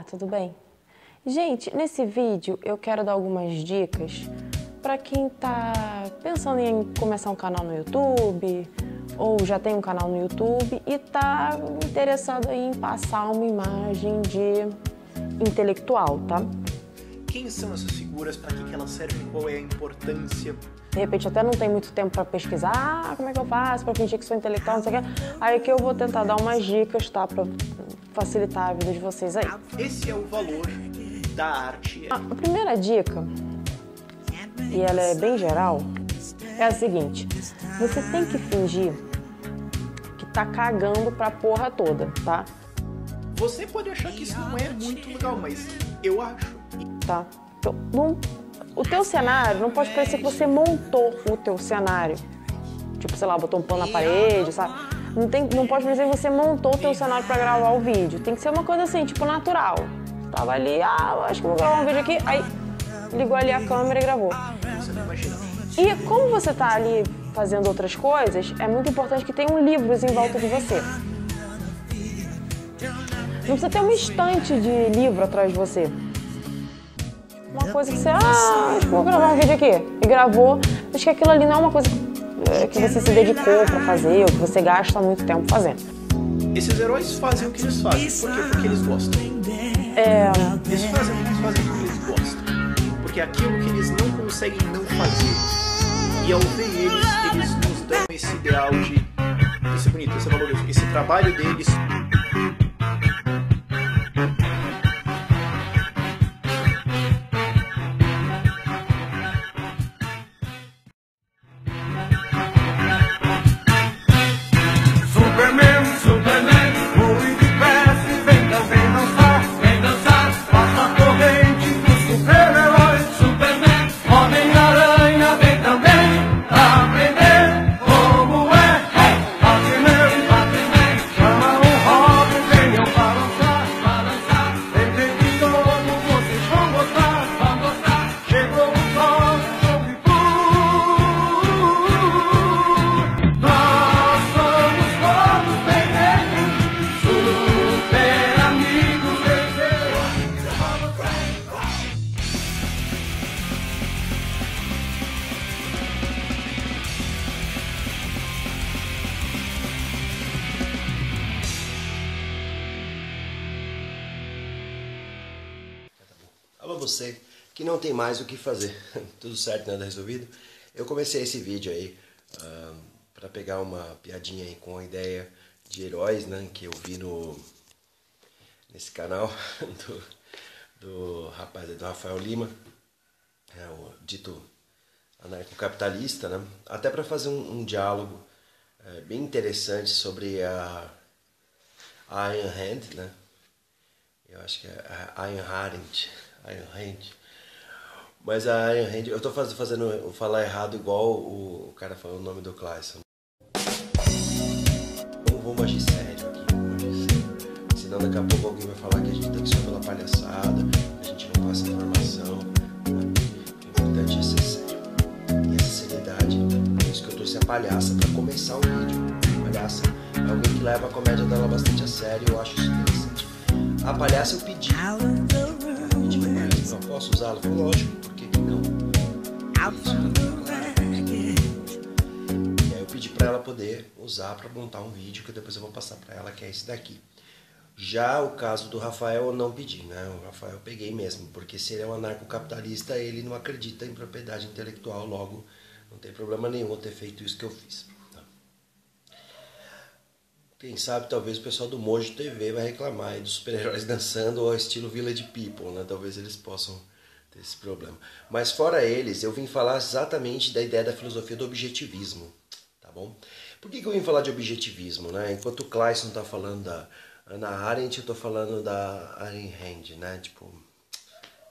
Olá, tudo bem? Gente, nesse vídeo eu quero dar algumas dicas para quem está pensando em começar um canal no YouTube ou já tem um canal no YouTube e está interessado em passar uma imagem de intelectual, tá? Quem são essas figuras, para que elas servem, qual é a importância? De repente até não tem muito tempo para pesquisar, como é que eu faço para fingir que sou intelectual, não sei o que. Aí que eu vou tentar dar umas dicas, tá? Para facilitar a vida de vocês aí. Esse é o valor da arte. A primeira dica, e ela é bem geral, é a seguinte: você tem que fingir que tá cagando pra porra toda, tá? Você pode achar que isso não é muito legal, mas eu acho. Tá? Então, o teu cenário não pode parecer que você montou o teu cenário. Tipo, sei lá, botou um pano na parede, sabe? Não pode parecer que você montou o teu cenário pra gravar o vídeo. Tem que ser uma coisa assim, tipo, natural. Tava ali, acho que vou gravar um vídeo aqui, aí ligou ali a câmera e gravou. Você não imagina. E como você tá ali fazendo outras coisas, é muito importante que tenham livros em volta de você. Não precisa ter uma estante de livro atrás de você. Uma coisa que você, acho que vou gravar um vídeo aqui. E gravou, acho que aquilo ali não é uma coisa que você se dedicou pra fazer ou que você gasta muito tempo fazendo. Esses heróis fazem o que eles fazem. Por quê? Porque eles gostam. Eles fazem porque eles gostam. Porque é aquilo que eles não conseguem não fazer. E ao ver eles nos dão esse ideal de esse bonito, esse valoroso, esse trabalho deles. Alô você que não tem mais o que fazer, tudo certo, nada resolvido? Eu comecei esse vídeo aí para pegar uma piadinha aí com a ideia de heróis, né, que eu vi nesse canal do rapaz, do Rafael Lima, o dito anarcocapitalista, né, até para fazer um diálogo bem interessante sobre a Ayn Rand, né, eu acho que é a Ayn Rand. Mas a Ayn Rand, eu tô fazendo falar errado igual o cara falou o nome do Clayson. Vamos agir sério aqui, vamos agir sério. Senão daqui a pouco alguém vai falar que a gente tá aqui só pela palhaçada, a gente não passa informação. O importante é ser sério. E essa seriedade, por isso que eu trouxe a palhaça pra começar o vídeo. A palhaça é alguém que leva a comédia dela bastante a sério, eu acho isso interessante. A palhaça eu pedi. Não posso usá-la? Lógico, por que não? E aí eu pedi para ela poder usar para montar um vídeo que depois eu vou passar para ela, que é esse daqui. Já o caso do Rafael eu não pedi, né? O Rafael eu peguei mesmo, porque se ele é um anarcocapitalista, ele não acredita em propriedade intelectual, logo não tem problema nenhum eu ter feito isso que eu fiz. Quem sabe talvez o pessoal do Mojo TV vai reclamar aí dos super-heróis dançando ao estilo Village People, né? Talvez eles possam ter esse problema. Mas fora eles, eu vim falar exatamente da ideia da filosofia do objetivismo, tá bom? Por que eu vim falar de objetivismo, né? Enquanto o Clayson tá falando da Hannah Arendt, eu tô falando da Ayn Rand, né? Tipo,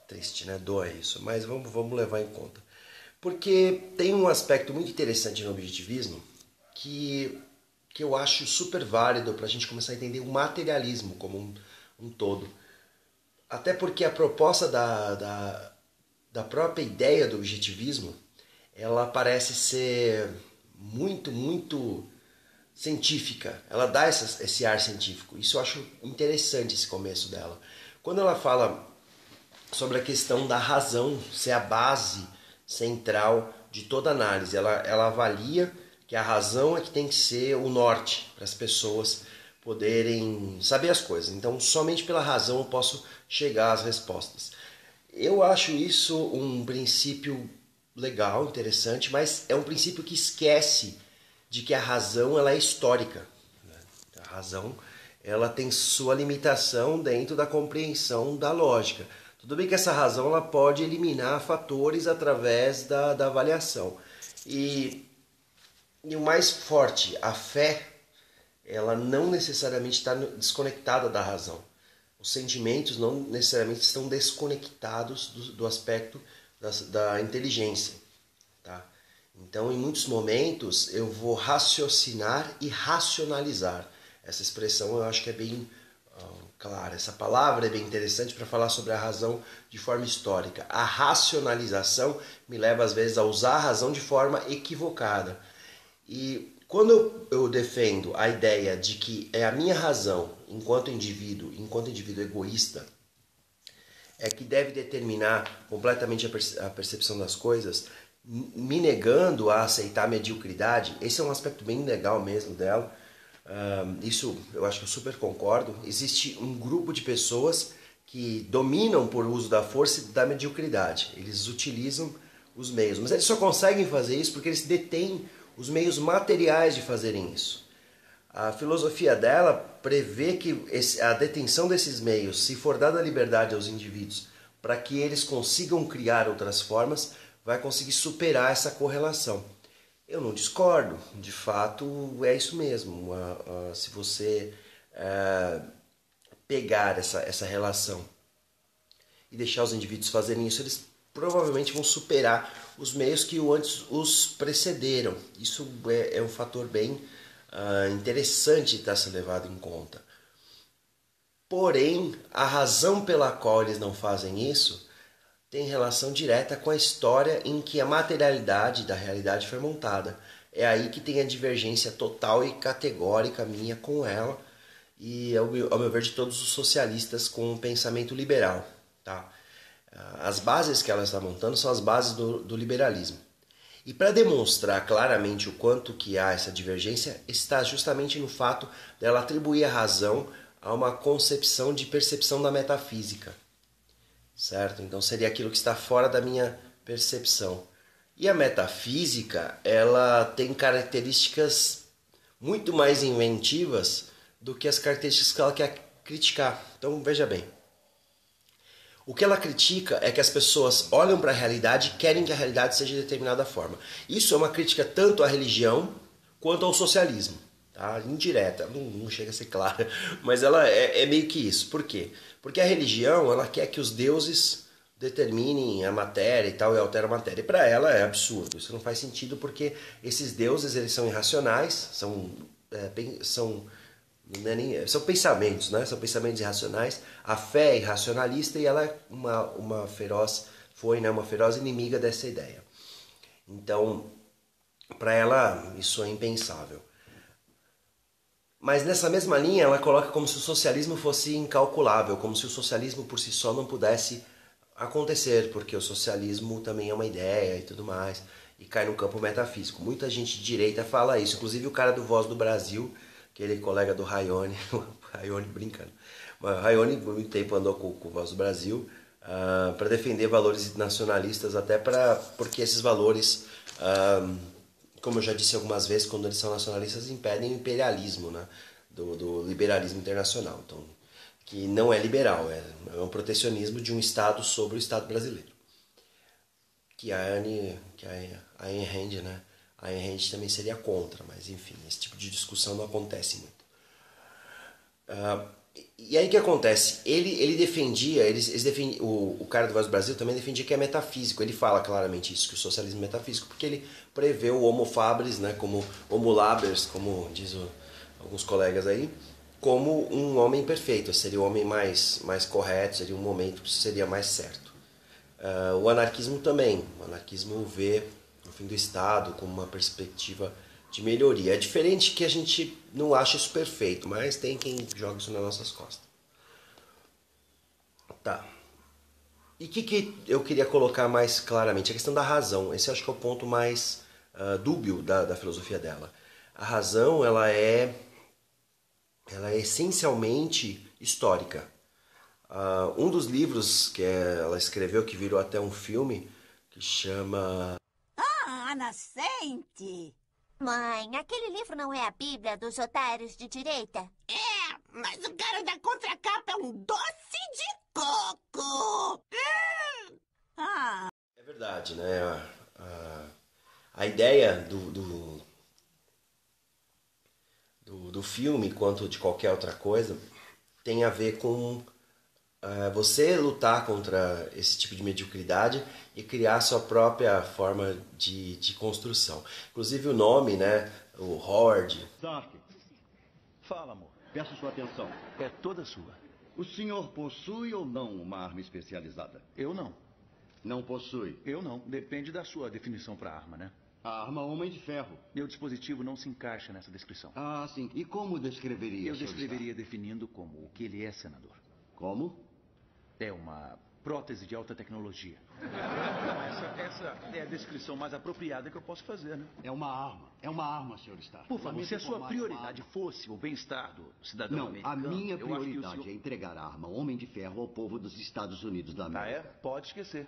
triste, né? Doa isso, mas vamos levar em conta. Porque tem um aspecto muito interessante no objetivismo que eu acho super válido para a gente começar a entender o materialismo como um todo. Até porque a proposta da própria ideia do objetivismo, ela parece ser muito científica, ela dá esse ar científico. Isso eu acho interessante, esse começo dela. Quando ela fala sobre a questão da razão ser a base central de toda análise, ela avalia que a razão é que tem que ser o norte para as pessoas poderem saber as coisas. Então, somente pela razão eu posso chegar às respostas. Eu acho isso um princípio legal, interessante, mas é um princípio que esquece de que a razão ela é histórica. A razão ela tem sua limitação dentro da compreensão da lógica. Tudo bem que essa razão ela pode eliminar fatores através da avaliação. E o mais forte, a fé, ela não necessariamente está desconectada da razão. Os sentimentos não necessariamente estão desconectados do aspecto da inteligência. Tá? Então, em muitos momentos, eu vou raciocinar e racionalizar. Essa expressão eu acho que é bem clara. Essa palavra é bem interessante para falar sobre a razão de forma histórica. A racionalização me leva, às vezes, a usar a razão de forma equivocada. E quando eu defendo a ideia de que é a minha razão, enquanto indivíduo egoísta, é que deve determinar completamente a percepção das coisas, me negando a aceitar a mediocridade, esse é um aspecto bem legal mesmo dela. Isso eu acho que eu super concordo. Existe um grupo de pessoas que dominam por uso da força e da mediocridade. Eles utilizam os meios, mas eles só conseguem fazer isso porque eles detêm os meios materiais de fazerem isso. A filosofia dela prevê que a detenção desses meios, se for dada a liberdade aos indivíduos para que eles consigam criar outras formas, vai conseguir superar essa correlação. Eu não discordo, de fato é isso mesmo. Se você pegar essa relação e deixar os indivíduos fazerem isso, eles provavelmente vão superar os meios que antes os precederam. Isso é um fator bem interessante de estar sendo levado em conta. Porém, a razão pela qual eles não fazem isso tem relação direta com a história em que a materialidade da realidade foi montada. É aí que tem a divergência total e categórica minha com ela e, ao meu ver, de todos os socialistas com um pensamento liberal. Tá? As bases que ela está montando são as bases do liberalismo. E para demonstrar claramente o quanto que há essa divergência, está justamente no fato dela atribuir a razão a uma concepção de percepção da metafísica. Certo? Então seria aquilo que está fora da minha percepção. E a metafísica, ela tem características muito mais inventivas do que as características que ela quer criticar. Então veja bem. O que ela critica é que as pessoas olham para a realidade e querem que a realidade seja de determinada forma. Isso é uma crítica tanto à religião quanto ao socialismo. Tá? Indireta, não chega a ser clara, mas ela é meio que isso. Por quê? Porque a religião ela quer que os deuses determinem a matéria e tal, e alteram a matéria. E para ela é absurdo, isso não faz sentido porque esses deuses eles são irracionais, são pensamentos, né? São pensamentos irracionais. A fé é irracionalista e ela é uma feroz inimiga dessa ideia. Então, para ela isso é impensável. Mas nessa mesma linha ela coloca como se o socialismo fosse incalculável, como se o socialismo por si só não pudesse acontecer, porque o socialismo também é uma ideia e tudo mais, e cai no campo metafísico. Muita gente de direita fala isso, inclusive o cara do Voz do Brasil, aquele colega do Raione, Raione brincando, mas o Raione por muito tempo andou com o Voz do Brasil para defender valores nacionalistas, até porque esses valores, como eu já disse algumas vezes, quando eles são nacionalistas, impedem o imperialismo, né, do liberalismo internacional, então, que não é liberal, é um protecionismo de um Estado sobre o Estado brasileiro. Que a Ayn Rand, né? A Ayn Rand também seria contra, mas enfim, esse tipo de discussão não acontece muito. E aí o que acontece? Ele defendia, o cara do Voz do Brasil também defendia que é metafísico. Ele fala claramente isso, que o socialismo é metafísico, porque ele prevê o homo fabris, né, como homo labers, como diz alguns colegas aí, como um homem perfeito, seria o homem mais correto, seria um momento que seria mais certo. O anarquismo também, o anarquismo vê o fim do Estado como uma perspectiva de melhoria. É diferente que a gente não acha isso perfeito, mas tem quem joga isso nas nossas costas. Tá. E o que eu queria colocar mais claramente? A questão da razão. Esse acho que é o ponto mais dúbio da filosofia dela. A razão, ela é essencialmente histórica. Um dos livros que ela escreveu, que virou até um filme, que chama... A Nascente! Mãe, aquele livro não é a Bíblia dos otários de direita? É, mas o cara da contracapa é um doce de coco! É verdade, né? A ideia do filme, quanto de qualquer outra coisa, tem a ver com você lutar contra esse tipo de mediocridade e criar sua própria forma de construção. Inclusive o nome, né? O Howard. Zark. Fala, amor. Peço sua atenção. É toda sua. O senhor possui ou não uma arma especializada? Eu não. Não possui. Eu não. Depende da sua definição para arma, né? A arma Homem de Ferro. Meu dispositivo não se encaixa nessa descrição. Ah, sim. E como descreveria? Eu descreveria definindo como o que ele é, senador. Como? É uma prótese de alta tecnologia. Não, essa é a descrição mais apropriada que eu posso fazer, né? É uma arma. É uma arma, senhor Stark. Por favor, se a sua prioridade fosse o bem-estar do cidadão não, americano... a minha eu acho que prioridade é entregar a arma Homem de Ferro ao povo dos Estados Unidos da América. Ah, é? Pode esquecer.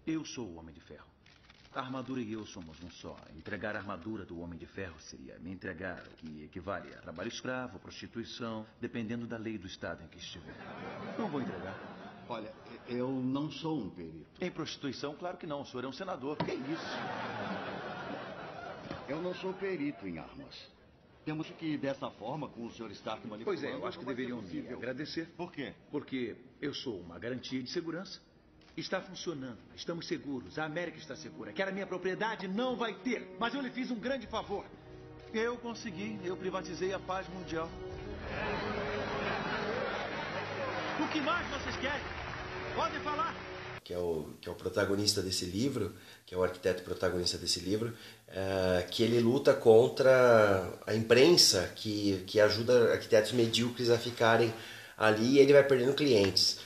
Eu sou o Homem de Ferro. A armadura e eu somos um só. Entregar a armadura do Homem de Ferro seria me entregar o que equivale a trabalho escravo, prostituição, dependendo da lei do estado em que estiver. Não vou entregar. Olha, eu não sou um perito. Em prostituição, claro que não. O senhor é um senador. Que isso? Eu não sou perito em armas. Temos que ir dessa forma com o Sr. Stark manipulando. Pois é, eu acho que deveriam me agradecer. Por quê? Porque eu sou uma garantia de segurança. Está funcionando. Estamos seguros. A América está segura. Quer a minha propriedade? Não vai ter. Mas eu lhe fiz um grande favor. Eu consegui. Eu privatizei a paz mundial. O que mais vocês querem? Podem falar. Que é o protagonista desse livro, que é o arquiteto protagonista desse livro, que ele luta contra a imprensa que ajuda arquitetos medíocres a ficarem ali e ele vai perdendo clientes.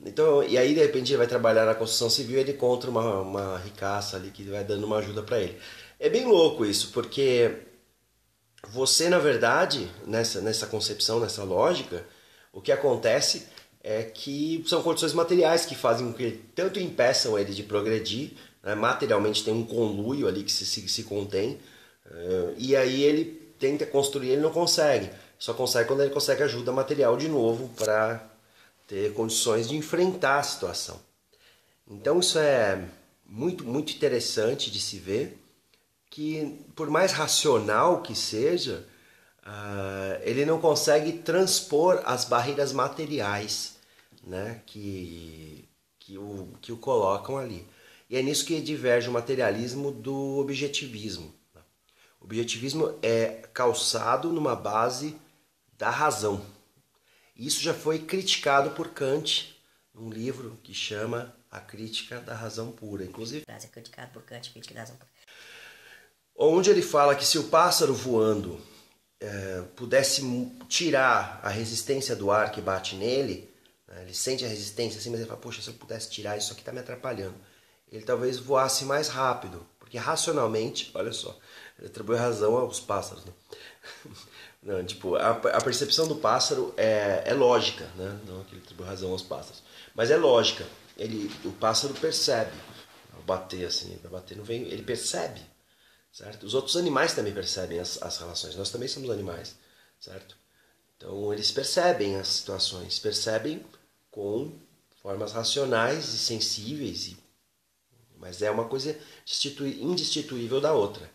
Então, e aí de repente ele vai trabalhar na construção civil e ele encontra uma ricaça ali que vai dando uma ajuda para ele. É bem louco isso, porque você, na verdade, nessa concepção, nessa lógica, o que acontece é que são condições materiais que fazem com que tanto impeçam ele de progredir, né? Materialmente tem um conluio ali que se contém, e aí ele tenta construir, ele não consegue. Só consegue quando ele consegue ajuda material de novo para ter condições de enfrentar a situação. Então isso é muito, muito interessante de se ver, que por mais racional que seja, ele não consegue transpor as barreiras materiais, né, que o colocam ali. E é nisso que diverge o materialismo do objetivismo. O objetivismo é calçado numa base da razão. Isso já foi criticado por Kant num livro que chama A Crítica da Razão Pura. Inclusive, é criticado por Kant, Crítica da Razão Pura. Onde ele fala que se o pássaro voando pudesse tirar a resistência do ar que bate nele, né, ele sente a resistência assim, mas ele fala, poxa, se eu pudesse tirar isso aqui está me atrapalhando. Ele talvez voasse mais rápido, porque racionalmente, olha só, ele atribui razão aos pássaros, né? Não, tipo, a percepção do pássaro é lógica, né? Não que ele atribui razão aos pássaros, mas é lógica. O pássaro percebe, ao bater assim, para bater não vem, ele percebe, certo? Os outros animais também percebem as relações, nós também somos animais, certo? Então eles percebem as situações, percebem com formas racionais e sensíveis, mas é uma coisa indistinguível da outra.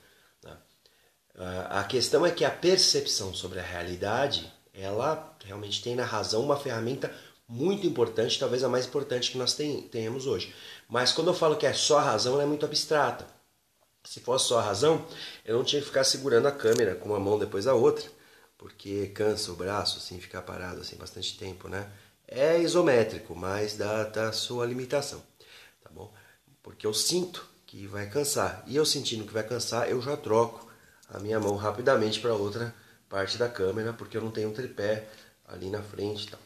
A questão é que a percepção sobre a realidade, ela realmente tem na razão uma ferramenta muito importante, talvez a mais importante que nós tenhamos hoje. Mas quando eu falo que é só a razão, ela é muito abstrata. Se fosse só a razão, eu não tinha que ficar segurando a câmera com uma mão depois da outra, porque cansa o braço, assim, ficar parado assim bastante tempo, né? É isométrico, mas dá sua limitação, tá bom? Porque eu sinto que vai cansar, e eu sentindo que vai cansar, eu já troco a minha mão rapidamente para outra parte da câmera, porque eu não tenho um tripé ali na frente e tal,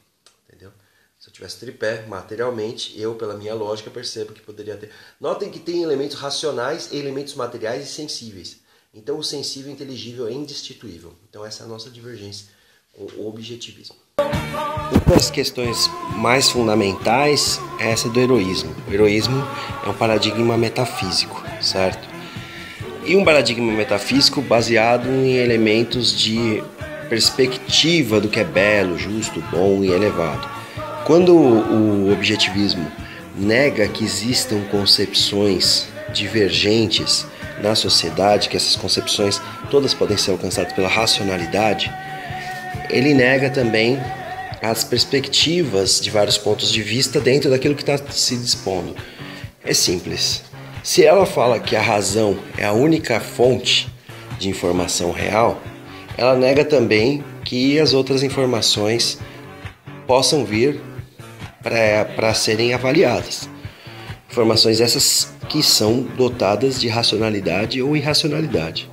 entendeu? Se eu tivesse tripé, materialmente, eu, pela minha lógica, percebo que poderia ter. Notem que tem elementos racionais, elementos materiais e sensíveis. Então o sensível e inteligível é indestituível. Então essa é a nossa divergência com o objetivismo. Uma das questões mais fundamentais é essa do heroísmo. O heroísmo é um paradigma metafísico, certo? E um paradigma metafísico baseado em elementos de perspectiva do que é belo, justo, bom e elevado. Quando o objetivismo nega que existam concepções divergentes na sociedade, que essas concepções todas podem ser alcançadas pela racionalidade, ele nega também as perspectivas de vários pontos de vista dentro daquilo que está se dispondo. É simples. Se ela fala que a razão é a única fonte de informação real, ela nega também que as outras informações possam vir para serem avaliadas. Informações essas que são dotadas de racionalidade ou irracionalidade.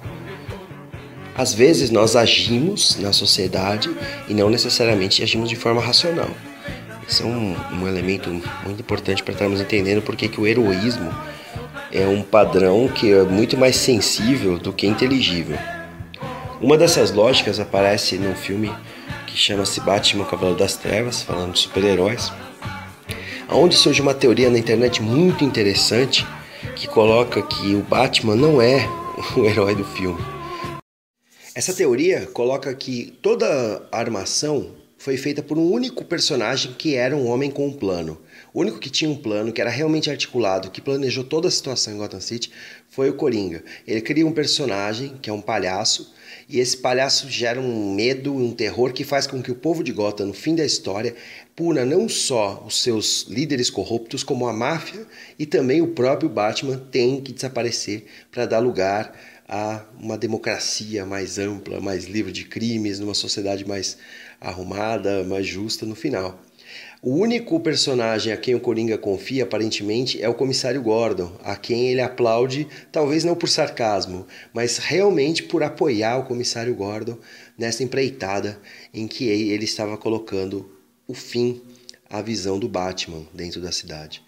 Às vezes nós agimos na sociedade e não necessariamente agimos de forma racional. Isso é um elemento muito importante para estarmos entendendo porque que o heroísmo é um padrão que é muito mais sensível do que inteligível. Uma dessas lógicas aparece num filme que chama-se Batman, Cavaleiro das Trevas, falando de super-heróis, onde surge uma teoria na internet muito interessante que coloca que o Batman não é o herói do filme. Essa teoria coloca que toda a armação foi feita por um único personagem que era um homem com um plano. O único que tinha um plano, que era realmente articulado, que planejou toda a situação em Gotham City, foi o Coringa. Ele cria um personagem, que é um palhaço, e esse palhaço gera um medo, um terror que faz com que o povo de Gotham, no fim da história, puna não só os seus líderes corruptos, como a máfia, e também o próprio Batman tem que desaparecer para dar lugar a uma democracia mais ampla, mais livre de crimes, numa sociedade mais arrumada, mais justa no final. O único personagem a quem o Coringa confia, aparentemente, é o comissário Gordon, a quem ele aplaude, talvez não por sarcasmo, mas realmente por apoiar o comissário Gordon nessa empreitada em que ele estava colocando o fim à visão do Batman dentro da cidade.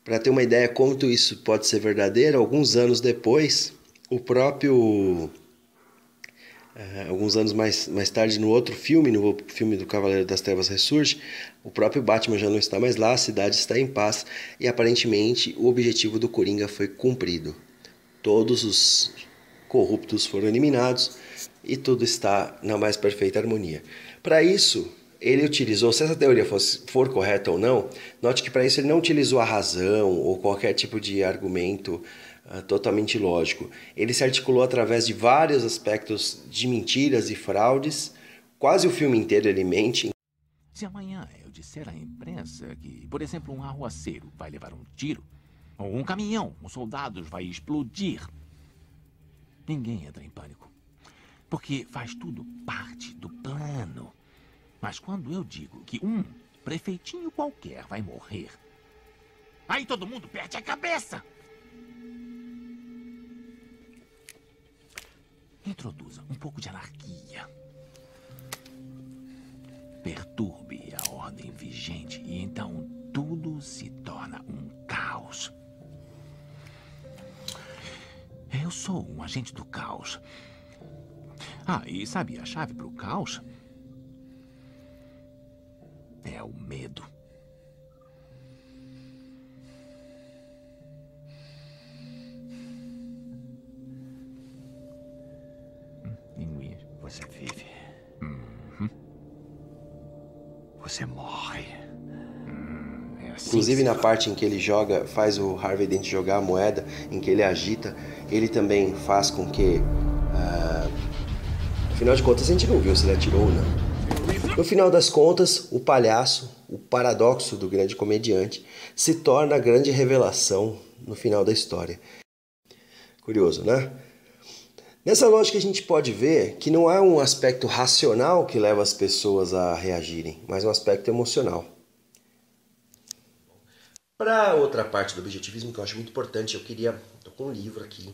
Para ter uma ideia quanto isso pode ser verdadeiro, alguns anos depois, o próprio... alguns anos mais tarde, no outro filme, no filme do Cavaleiro das Trevas Ressurge, o próprio Batman já não está mais lá, a cidade está em paz e aparentemente o objetivo do Coringa foi cumprido. Todos os corruptos foram eliminados e tudo está na mais perfeita harmonia. Para isso, ele utilizou, se essa teoria for correta ou não, note que para isso ele não utilizou a razão ou qualquer tipo de argumento totalmente lógico. Ele se articulou através de vários aspectos de mentiras e fraudes. Quase o filme inteiro ele mente. Se amanhã eu disser à imprensa que, por exemplo, um arruaceiro vai levar um tiro, ou um caminhão com soldados vai explodir, ninguém entra em pânico, porque faz tudo parte do plano. Mas quando eu digo que um prefeitinho qualquer vai morrer, aí todo mundo perde a cabeça. Introduza um pouco de anarquia. Perturbe a ordem vigente e então tudo se torna um caos. Eu sou um agente do caos. Ah, e sabe a chave para o caos? É o medo. Você vive. Você morre. É assim. Inclusive na parte em que ele joga, faz o Harvey Dent jogar a moeda, em que ele agita, ele também faz com que... afinal de contas, a gente não viu se ele atirou ou não. No final das contas, o palhaço, o paradoxo do grande comediante, se torna a grande revelação no final da história. Curioso, né? Nessa lógica a gente pode ver que não há um aspecto racional que leva as pessoas a reagirem, mas um aspecto emocional. Para outra parte do objetivismo que eu acho muito importante, estou com um livro aqui,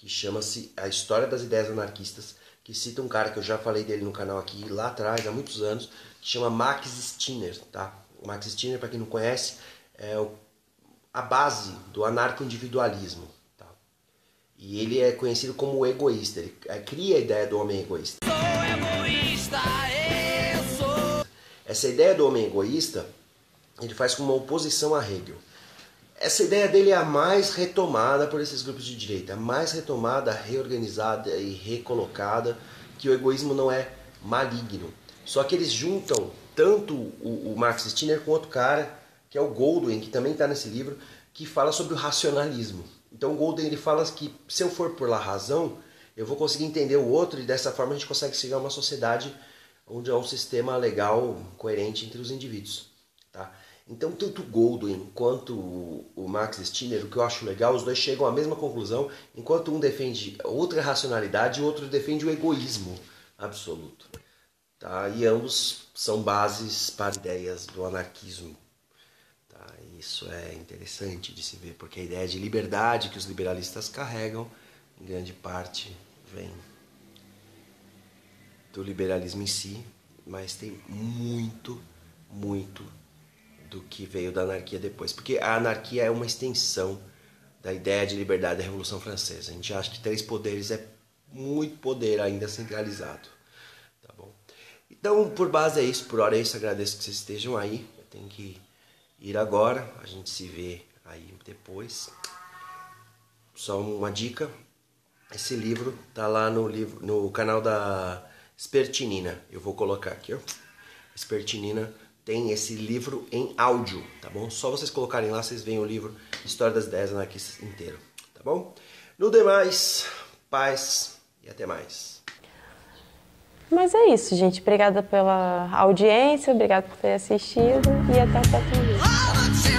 que chama-se A História das Ideias Anarquistas, que cita um cara que eu já falei dele no canal aqui lá atrás, há muitos anos, que chama Max Stirner, tá? O Max Stirner, para quem não conhece, é a base do anarco-individualismo, tá? E ele é conhecido como o egoísta, ele cria a ideia do homem egoísta. Essa ideia do homem egoísta, ele faz como uma oposição a Hegel. Essa ideia dele é a mais retomada por esses grupos de direita, a mais retomada, reorganizada e recolocada, que o egoísmo não é maligno. Só que eles juntam tanto o Max Stirner com outro cara, que é o Goldwyn, que também está nesse livro, que fala sobre o racionalismo. Então o Goldwyn ele fala que se eu for por lá razão, eu vou conseguir entender o outro e dessa forma a gente consegue chegar a uma sociedade onde há um sistema legal coerente entre os indivíduos. Tá? Então tanto o Goldwyn quanto o Max Stirner, o que eu acho legal, os dois chegam à mesma conclusão, enquanto um defende outra racionalidade e o outro defende o egoísmo absoluto. Tá? E ambos são bases para ideias do anarquismo. Tá? Isso é interessante de se ver, porque a ideia de liberdade que os liberalistas carregam, em grande parte, vem do liberalismo em si, mas tem muito do que veio da anarquia depois. Porque a anarquia é uma extensão da ideia de liberdade da Revolução Francesa. A gente acha que 3 poderes é muito poder ainda centralizado. Tá bom? Então, por base é isso, por hora é isso. Agradeço que vocês estejam aí. Eu tenho que ir agora. A gente se vê aí depois. Só uma dica. Esse livro tá lá no canal da Espertinina. Eu vou colocar aqui, ó. Espertinina tem esse livro em áudio, tá bom? Só vocês colocarem lá, vocês veem o livro História das Ideias Anarquistas inteiro, tá bom? No demais, paz e até mais. Mas é isso, gente. Obrigada pela audiência, obrigada por ter assistido e até o próximo vídeo.